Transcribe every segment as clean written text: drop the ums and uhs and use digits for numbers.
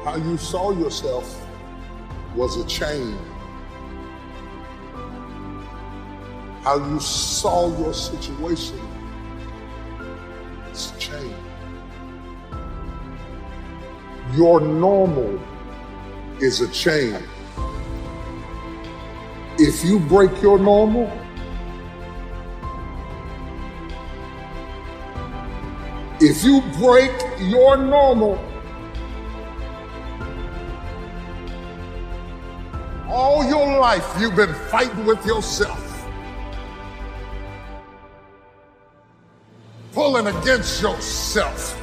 How you saw yourself was a chain. How you saw your situation is a chain. Your normal is a chain. If you break your normal, all your life you've been fighting with yourself, pulling against yourself,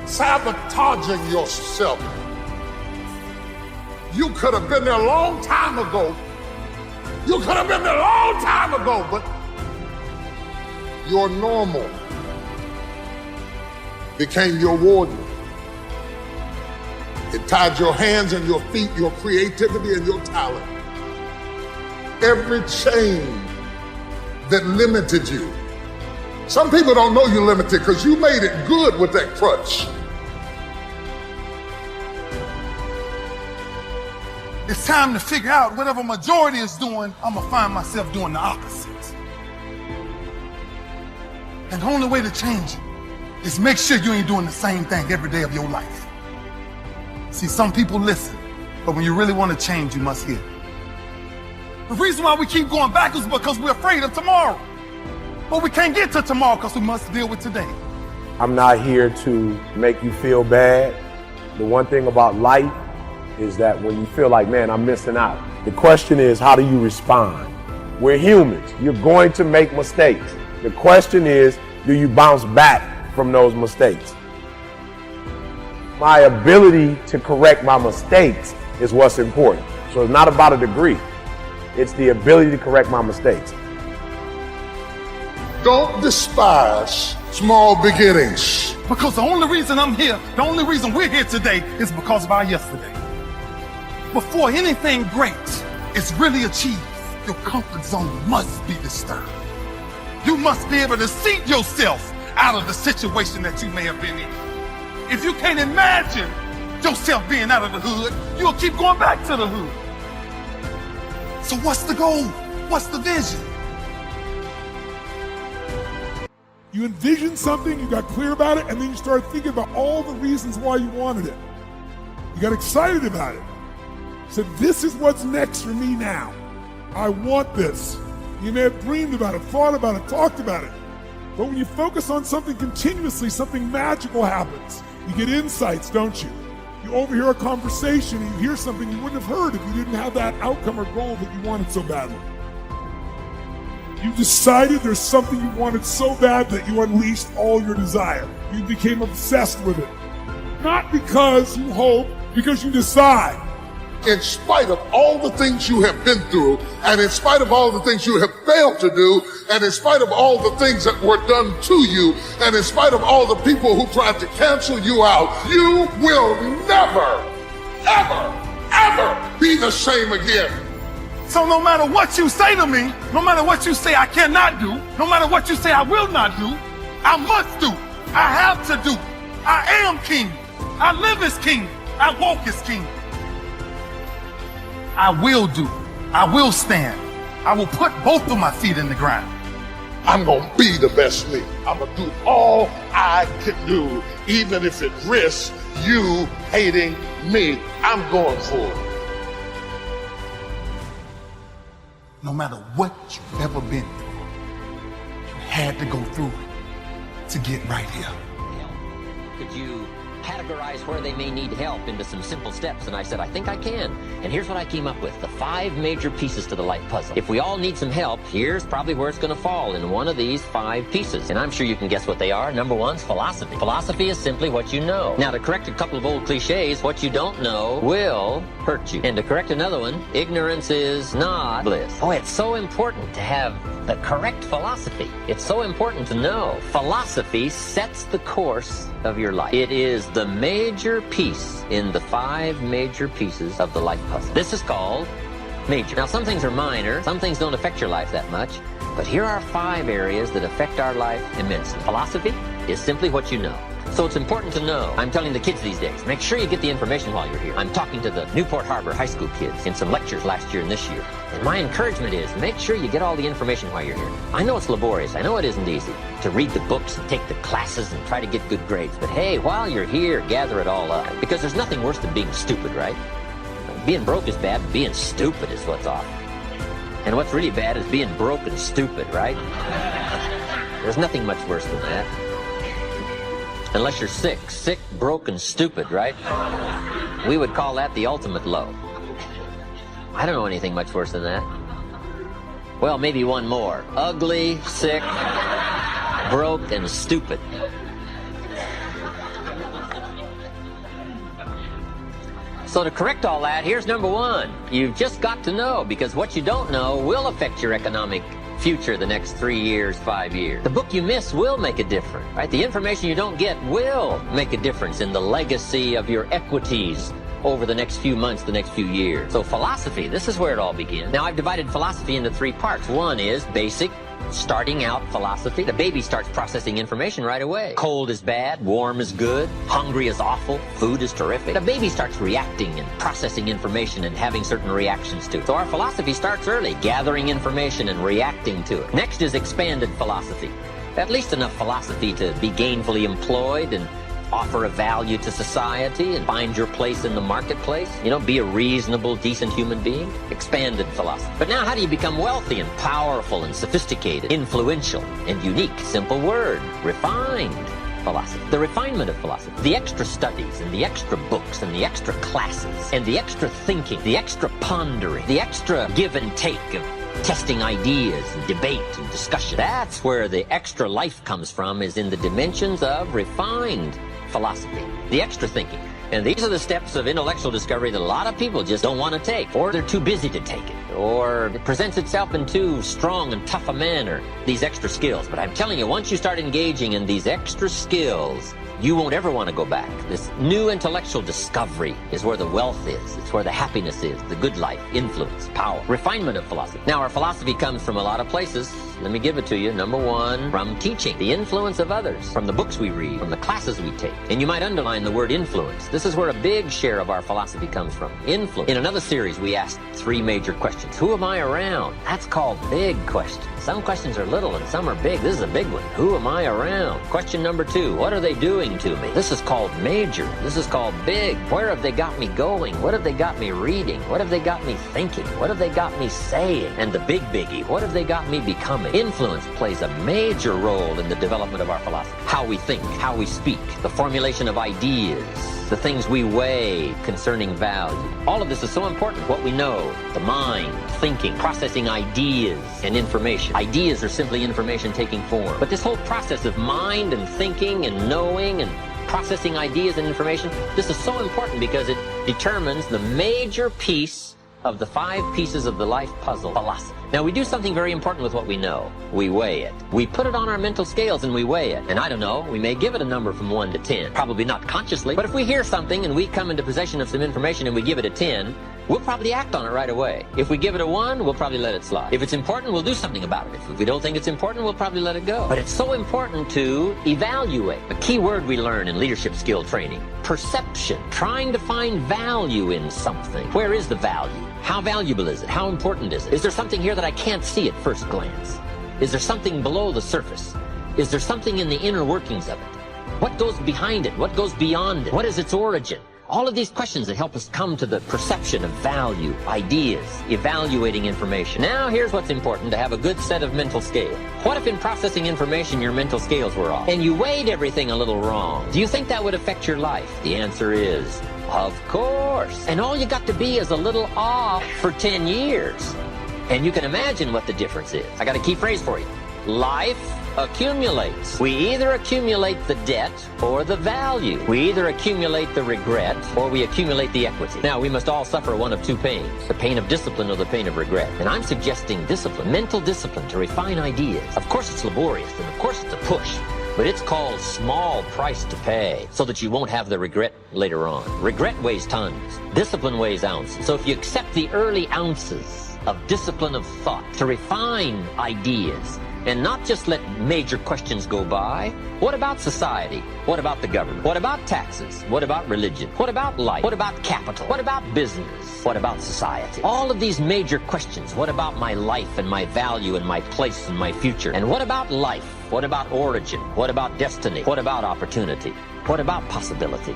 sabotaging yourself. You could have been there a long time ago. But your normal became your warden. It tied your hands and your feet, your creativity and your talent. Every chain that limited you. Some people don't know you're limited because you made it good with that crutch. It's time to figure out whatever majority is doing, I'm gonna find myself doing the opposite. And the only way to change it is make sure you ain't doing the same thing every day of your life. See, some people listen, but when you really want to change, you must hear. The reason why we keep going backwards is because we're afraid of tomorrow. But we can't get to tomorrow because we must deal with today. I'm not here to make you feel bad. The one thing about life is that when you feel like, man, I'm missing out, the question is, how do you respond? We're humans. You're going to make mistakes. The question is, do you bounce back from those mistakes? My ability to correct my mistakes is what's important. So it's not about a degree. It's the ability to correct my mistakes. Don't despise small beginnings. Because the only reason I'm here, the only reason we're here today is because of our yesterday. Before anything great is really achieved, your comfort zone must be disturbed. You must be able to seat yourself out of the situation that you may have been in. If you can't imagine yourself being out of the hood, you'll keep going back to the hood. So what's the goal? What's the vision? You envisioned something, you got clear about it, and then you started thinking about all the reasons why you wanted it. You got excited about it. Said, this is what's next for me now. I want this. You may have dreamed about it, thought about it, talked about it. But when you focus on something continuously, something magical happens. You get insights, don't you? You overhear a conversation and you hear something you wouldn't have heard if you didn't have that outcome or goal that you wanted so badly. You decided there's something you wanted so bad that you unleashed all your desire. You became obsessed with it. Not because you hope, because you decide. In spite of all the things you have been through, and in spite of all the things you have failed to do, and in spite of all the things that were done to you, and in spite of all the people who tried to cancel you out, you will never, ever, ever be the same again. So no matter what you say to me, no matter what you say I cannot do, no matter what you say I will not do, I must do. I have to do. I am king. I live as king. I walk as king. I will do. I will stand. I will put both of my feet in the ground. I'm gonna be the best me. I'm gonna do all I can do, even if it risks you hating me. I'm going for it. No matter what you've ever been through, you had to go through it to get right here. Could you categorize where they may need help into some simple steps? And I said, I think I can. And here's what I came up with, the 5 major pieces to the life puzzle. If we all need some help, here's probably where it's going to fall, in one of these 5 pieces. And I'm sure you can guess what they are. Number 1's philosophy. Philosophy is simply what you know. Now, to correct a couple of old cliches, what you don't know will hurt you. And to correct another one, ignorance is not bliss. Oh, it's so important to have the correct philosophy. It's so important to know. Philosophy sets the course of your life. It is the major piece in the 5 major pieces of the life puzzle. This is called major. Now, some things are minor, some things don't affect your life that much, but here are 5 areas that affect our life immensely. Philosophy, is simply what you know. So it's important to know. I'm telling the kids these days, make sure you get the information while you're here. I'm talking to the Newport Harbor high school kids in some lectures last year and this year. And my encouragement is, make sure you get all the information while you're here. I know it's laborious. I know it isn't easy to read the books and take the classes and try to get good grades. But hey, while you're here, gather it all up. Because there's nothing worse than being stupid, right? Being broke is bad, but being stupid is what's awful. And what's really bad is being broke and stupid, right? There's nothing much worse than that. Unless you're sick, broke, and stupid, right? We would call that the ultimate low. I don't know anything much worse than that. Well, maybe one more. Ugly, sick, broke, and stupid. So to correct all that, here's number one. You've just got to know, because what you don't know will affect your economic future the next 3 years, 5 years. The book you miss will make a difference, right? The information you don't get will make a difference in the legacy of your equities over the next few months, the next few years. So philosophy, this is where it all begins. Now, I've divided philosophy into 3 parts. One is basic, starting out philosophy. The baby starts processing information right away. Cold is bad, warm is good, hungry is awful, food is terrific. The baby starts reacting and processing information and having certain reactions to it. So our philosophy starts early, gathering information and reacting to it. Next is expanded philosophy. At least enough philosophy to be gainfully employed and offer a value to society and find your place in the marketplace. You know, be a reasonable, decent human being. Expanded philosophy. But now how do you become wealthy and powerful and sophisticated, influential and unique? Simple word, refined philosophy. The refinement of philosophy. The extra studies and the extra books and the extra classes and the extra thinking, the extra pondering, the extra give and take of testing ideas and debate and discussion. That's where the extra life comes from, is in the dimensions of refined philosophy, the extra thinking. And these are the steps of intellectual discovery that a lot of people just don't want to take, or they're too busy to take it, or it presents itself in too strong and tough a manner, these extra skills. But I'm telling you, once you start engaging in these extra skills, you won't ever want to go back. This new intellectual discovery is where the wealth is. It's where the happiness is, the good life, influence, power, refinement of philosophy. Now, our philosophy comes from a lot of places. Let me give it to you. Number one, from teaching, the influence of others, from the books we read, from the classes we take. And you might underline the word influence. This is where a big share of our philosophy comes from. Influence. In another series, we asked 3 major questions. Who am I around? That's called big questions. Some questions are little and some are big. This is a big one. Who am I around? Question number 2, what are they doing to me? This is called major. This is called big. Where have they got me going? What have they got me reading? What have they got me thinking? What have they got me saying? And the big biggie, what have they got me becoming? Influence plays a major role in the development of our philosophy. How we think, how we speak, the formulation of ideas, the things we weigh concerning value. All of this is so important. What we know, the mind, thinking, processing ideas and information. Ideas are simply information taking form. But this whole process of mind and thinking and knowing and processing ideas and information, this is so important because it determines the major piece of the 5 pieces of the life puzzle, philosophy. Now, we do something very important with what we know. We weigh it. We put it on our mental scales and we weigh it. And I don't know, we may give it a number from 1 to 10. Probably not consciously. But if we hear something and we come into possession of some information and we give it a 10, we'll probably act on it right away. If we give it a 1, we'll probably let it slide. If it's important, we'll do something about it. If we don't think it's important, we'll probably let it go. But it's so important to evaluate. A key word we learn in leadership skill training, perception. Trying to find value in something. Where is the value? How valuable is it? How important is it? Is there something here that I can't see at first glance? Is there something below the surface? Is there something in the inner workings of it? What goes behind it? What goes beyond it? What is its origin? All of these questions that help us come to the perception of value, ideas, evaluating information. Now, here's what's important: to have a good set of mental scales. What if in processing information your mental scales were off and you weighed everything a little wrong? Do you think that would affect your life? The answer is, of course. And all you got to be is a little off for 10 years. And you can imagine what the difference is. I got a key phrase for you. Life accumulates. We either accumulate the debt or the value. We either accumulate the regret or we accumulate the equity. Now, we must all suffer one of 2 pains, the pain of discipline or the pain of regret. And I'm suggesting discipline, mental discipline to refine ideas. Of course it's laborious and of course it's a push, but it's called small price to pay so that you won't have the regret later on. Regret weighs tons. Discipline weighs ounces. So if you accept the early ounces of discipline of thought to refine ideas, and not just let major questions go by. What about society? What about the government? What about taxes? What about religion? What about life? What about capital? What about business? What about society? All of these major questions. What about my life and my value and my place and my future? And what about life? What about origin? What about destiny? What about opportunity? What about possibility?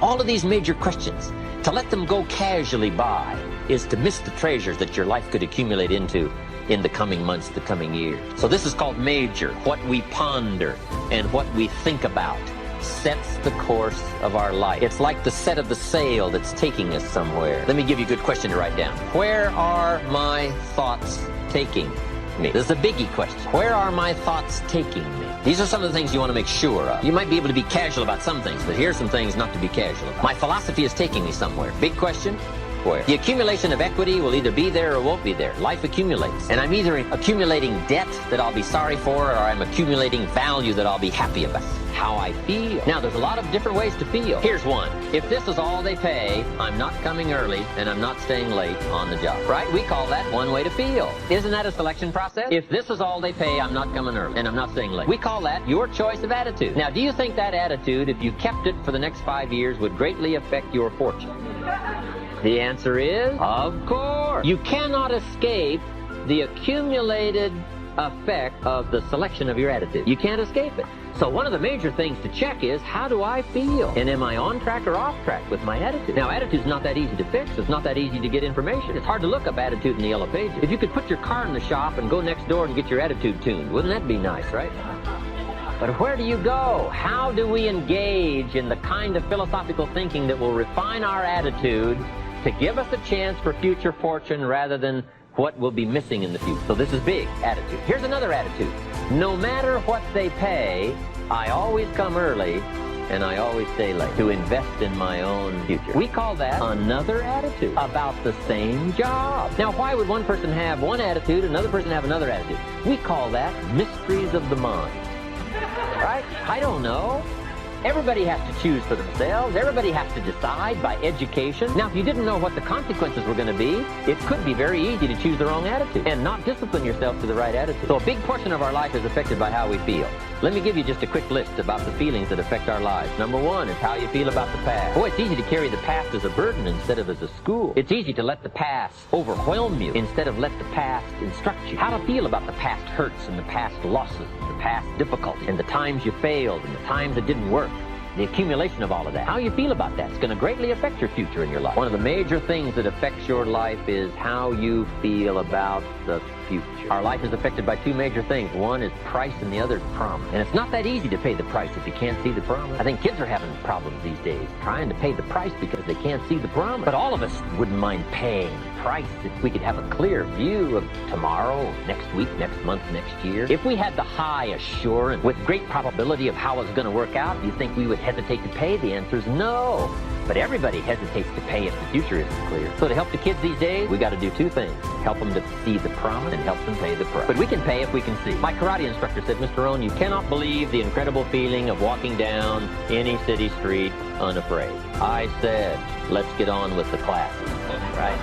All of these major questions, to let them go casually by is to miss the treasures that your life could accumulate into in the coming months, the coming years. So this is called major. What we ponder and what we think about sets the course of our life. It's like the set of the sail that's taking us somewhere. Let me give you a good question to write down. Where are my thoughts taking me? This is a biggie question. Where are my thoughts taking me? These are some of the things you want to make sure of. You might be able to be casual about some things, but here's some things not to be casual about. My philosophy is taking me somewhere. Big question. Where? The accumulation of equity will either be there or won't be there. Life accumulates. And I'm either accumulating debt that I'll be sorry for, or I'm accumulating value that I'll be happy about. How I feel. Now, there's a lot of different ways to feel. Here's one. If this is all they pay, I'm not coming early and I'm not staying late on the job. Right? We call that one way to feel. Isn't that a selection process? If this is all they pay, I'm not coming early and I'm not staying late. We call that your choice of attitude. Now, do you think that attitude, if you kept it for the next 5 years, would greatly affect your fortune? The answer is, of course. You cannot escape the accumulated effect of the selection of your attitude. You can't escape it. So one of the major things to check is, how do I feel? And am I on track or off track with my attitude? Now, attitude's not that easy to fix. It's not that easy to get information. It's hard to look up attitude in the yellow pages. If you could put your car in the shop and go next door and get your attitude tuned, wouldn't that be nice, right? But where do you go? How do we engage in the kind of philosophical thinking that will refine our attitude to give us a chance for future fortune rather than what will be missing in the future? So this is big, attitude. Here's another attitude. No matter what they pay, I always come early and I always stay late to invest in my own future. We call that another attitude about the same job. Now, why would one person have one attitude, another person have another attitude? We call that mysteries of the mind. Right? I don't know. Everybody has to choose for themselves. Everybody has to decide by education. Now, if you didn't know what the consequences were going to be, it could be very easy to choose the wrong attitude and not discipline yourself to the right attitude. So a big portion of our life is affected by how we feel. Let me give you just a quick list about the feelings that affect our lives. Number one is how you feel about the past. Boy, it's easy to carry the past as a burden instead of as a school. It's easy to let the past overwhelm you instead of let the past instruct you. How to feel about the past hurts and the past losses, the past difficulties, and the times you failed and the times it didn't work. The accumulation of all of that. How you feel about that is going to greatly affect your future in your life. One of the major things that affects your life is how you feel about the future. Our life is affected by two major things. One is price and the other is promise. And it's not that easy to pay the price if you can't see the promise. I think kids are having problems these days trying to pay the price because they can't see the promise. But all of us wouldn't mind paying the price if we could have a clear view of tomorrow, next week, next month, next year. If we had the high assurance with great probability of how it's going to work out, do you think we would hesitate to pay? The answer is no. But everybody hesitates to pay if the future isn't clear. So to help the kids these days, we got to do two things. Help them to see the promise and help them pay the price. But we can pay if we can see. My karate instructor said, Mr. Rohn, you cannot believe the incredible feeling of walking down any city street unafraid. I said, let's get on with the classes, right?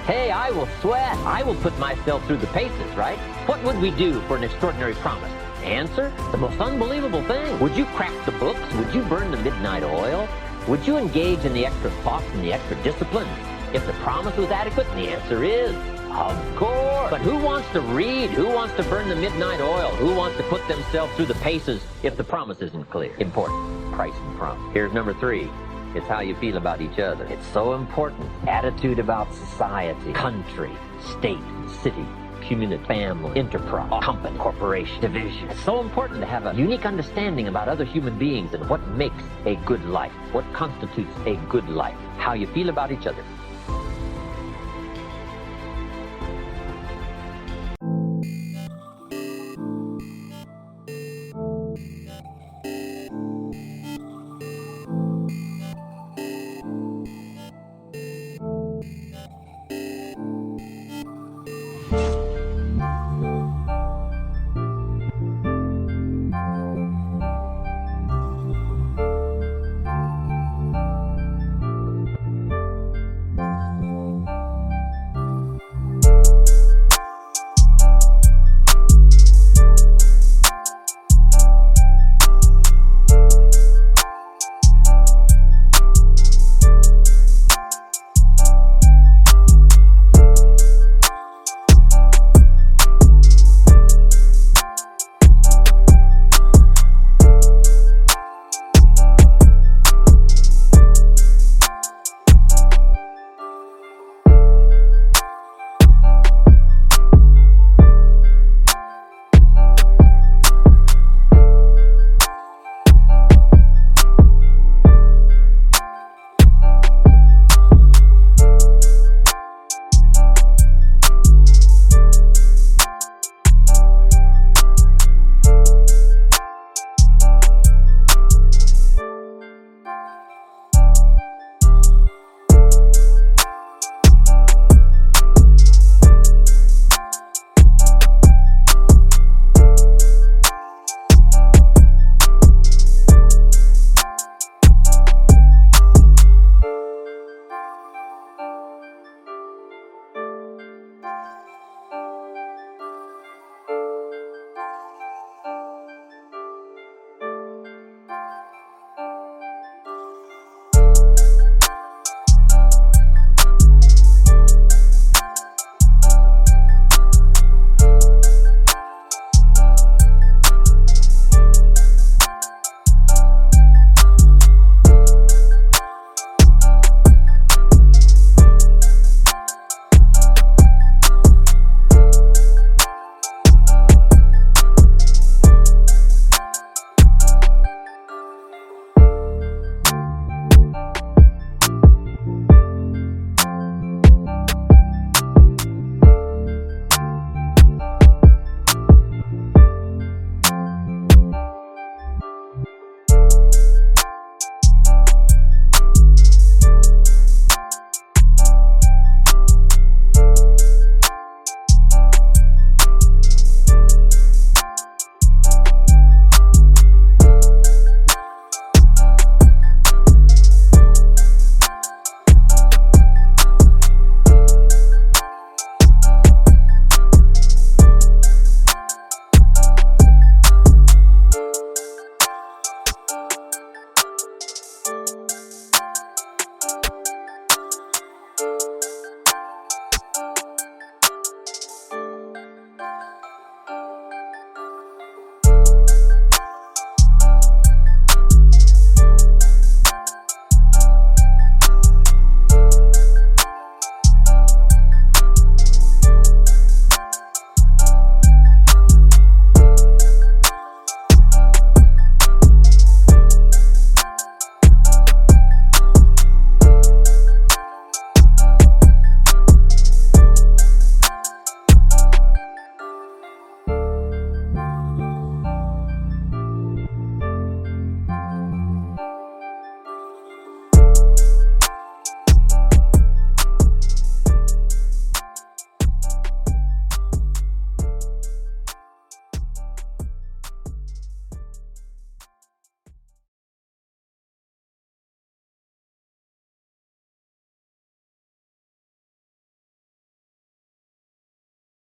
Hey, I will sweat. I will put myself through the paces, right? What would we do for an extraordinary promise? Answer, the most unbelievable thing. Would you crack the books? Would you burn the midnight oil? Would you engage in the extra thoughts and the extra disciplines if the promise was adequate? And the answer is, of course. But who wants to read? Who wants to burn the midnight oil? Who wants to put themselves through the paces if the promise isn't clear? Important. Price and promise. Here's number three. It's how you feel about each other. It's so important. Attitude about society, country, state, city, community, family, enterprise, company, corporation, division. It's so important to have a unique understanding about other human beings and what makes a good life, what constitutes a good life, how you feel about each other.